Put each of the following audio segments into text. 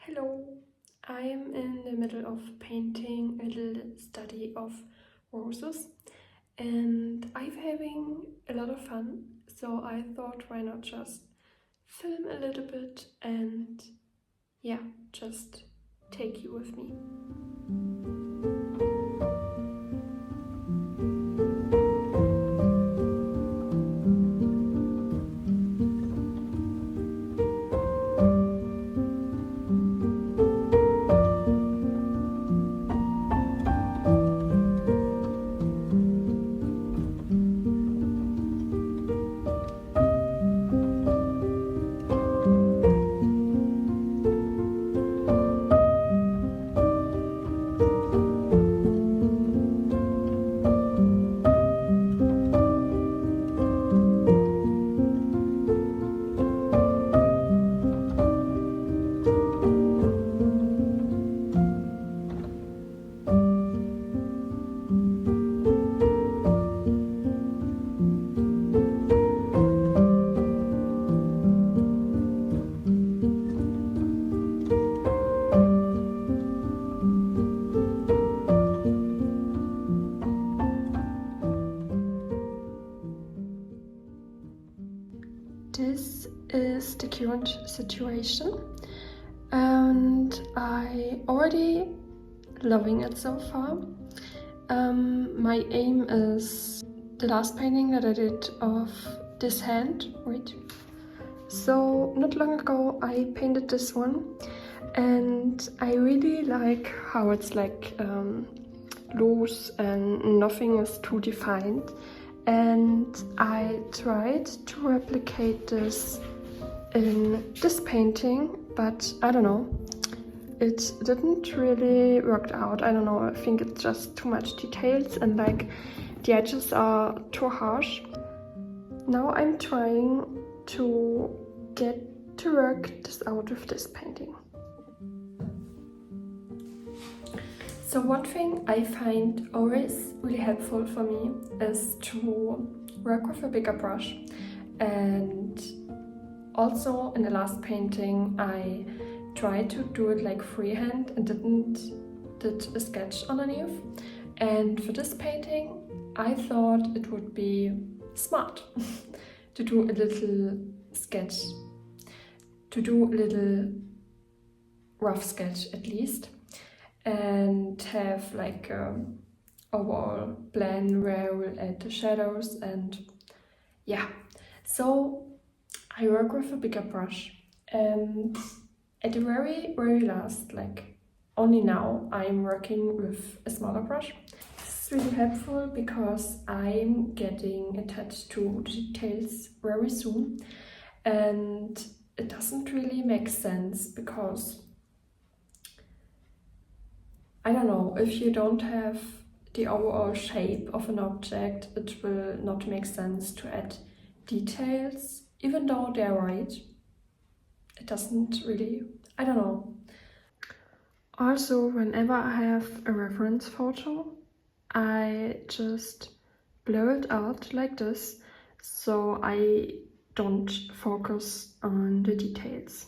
Hello, I'm in the middle of painting a little study of roses and I'm having a lot of fun, so I thought why not just film a little bit and just take you with me. This is the current situation and I already loving it so far. My aim is the last painting that I did of this hand, wait. So not long ago I painted this one and I really like how it's like loose and nothing is too defined. And I tried to replicate this in this painting, but I don't know, it didn't really work out. I don't know, I think it's just too much details and like the edges are too harsh. Now I'm trying to get to work this out with this painting. So one thing I find always really helpful for me is to work with a bigger brush, and also in the last painting I tried to do it like freehand and did a sketch underneath, and for this painting I thought it would be smart to do a little sketch, to do a little rough sketch at least, and have like a overall plan where I will add the shadows. And yeah, so I work with a bigger brush, and at the very last, like only now, I'm working with a smaller brush. This is really helpful because I'm getting attached to the details very soon, and it doesn't really make sense because I don't know, if you don't have the overall shape of an object, it will not make sense to add details, even though they're right. It doesn't really, I don't know. Also, whenever I have a reference photo, I just blur it out like this, so I don't focus on the details.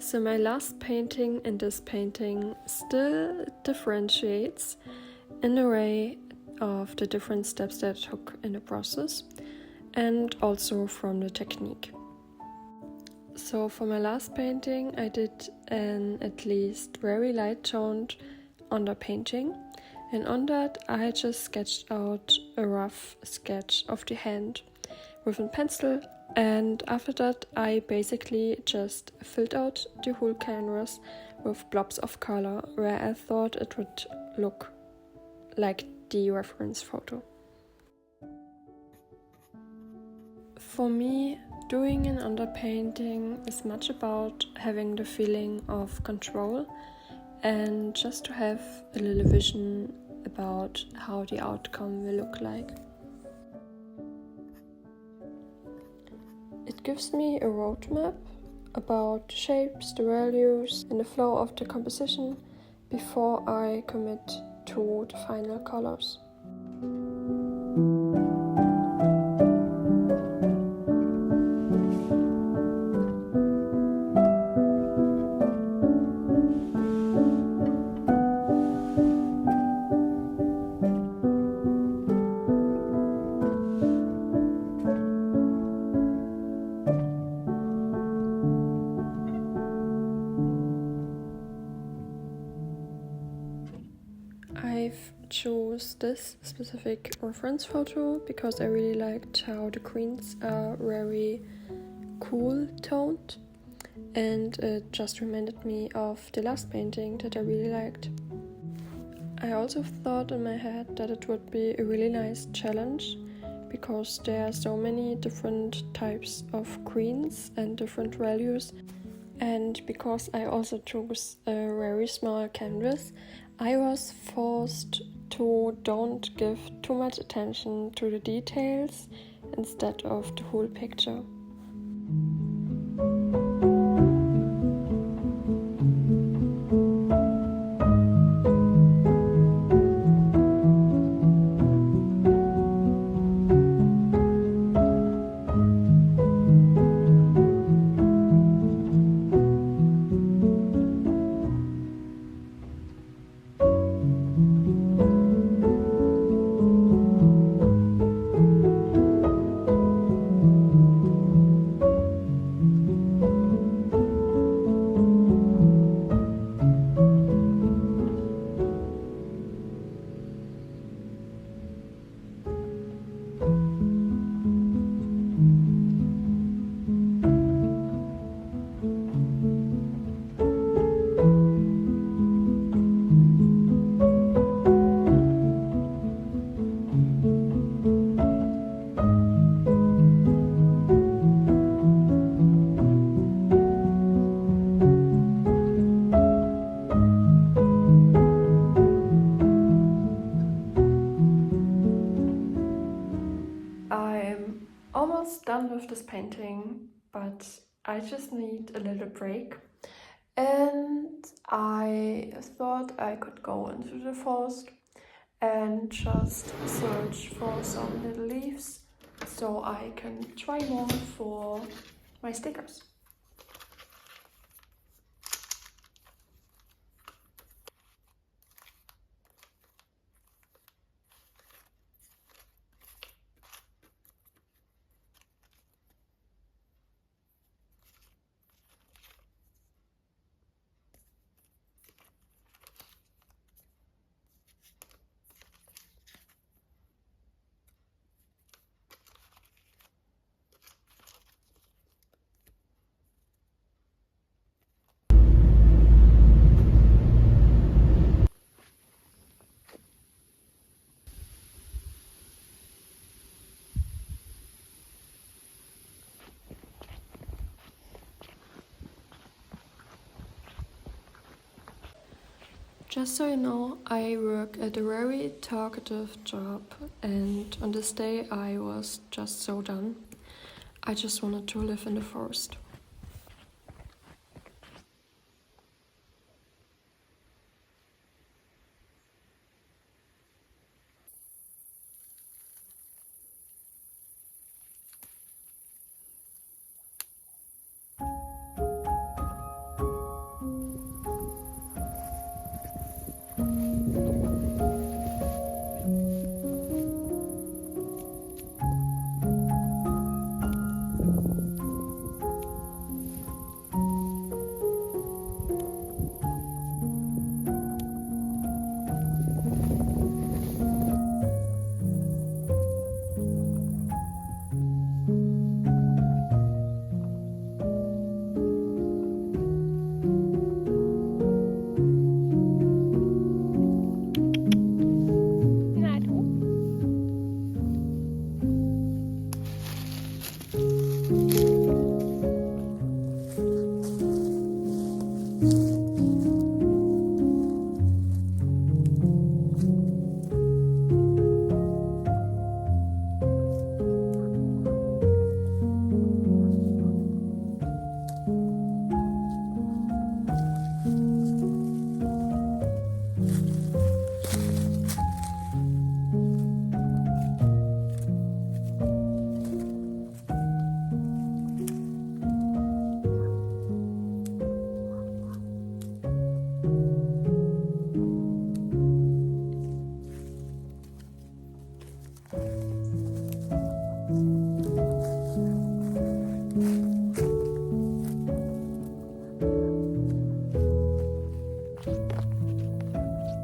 So my last painting and this painting still differentiates in a way of the different steps that I took in the process, and also from the technique. So for my last painting I did an at least very light toned underpainting, and on that I just sketched out a rough sketch of the hand with a pencil, and after that I basically just filled out the whole canvas with blobs of color where I thought it would look like the reference photo. For me, doing an underpainting is much about having the feeling of control and just to have a little vision about how the outcome will look like. It gives me a roadmap about the shapes, the values, and the flow of the composition before I commit to the final colors. I've chose this specific reference photo because I really liked how the greens are very cool toned, and it just reminded me of the last painting that I really liked. I also thought in my head that it would be a really nice challenge because there are so many different types of greens and different values, and because I also chose a very small canvas, I was forced to don't give too much attention to the details instead of the whole picture. I'm almost done with this painting, but I just need a little break. And I thought I could go into the forest and just search for some little leaves so I can try more for my stickers. Just so you know, I work at a very talkative job, and on this day I was just so done. I just wanted to live in the forest.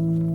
you.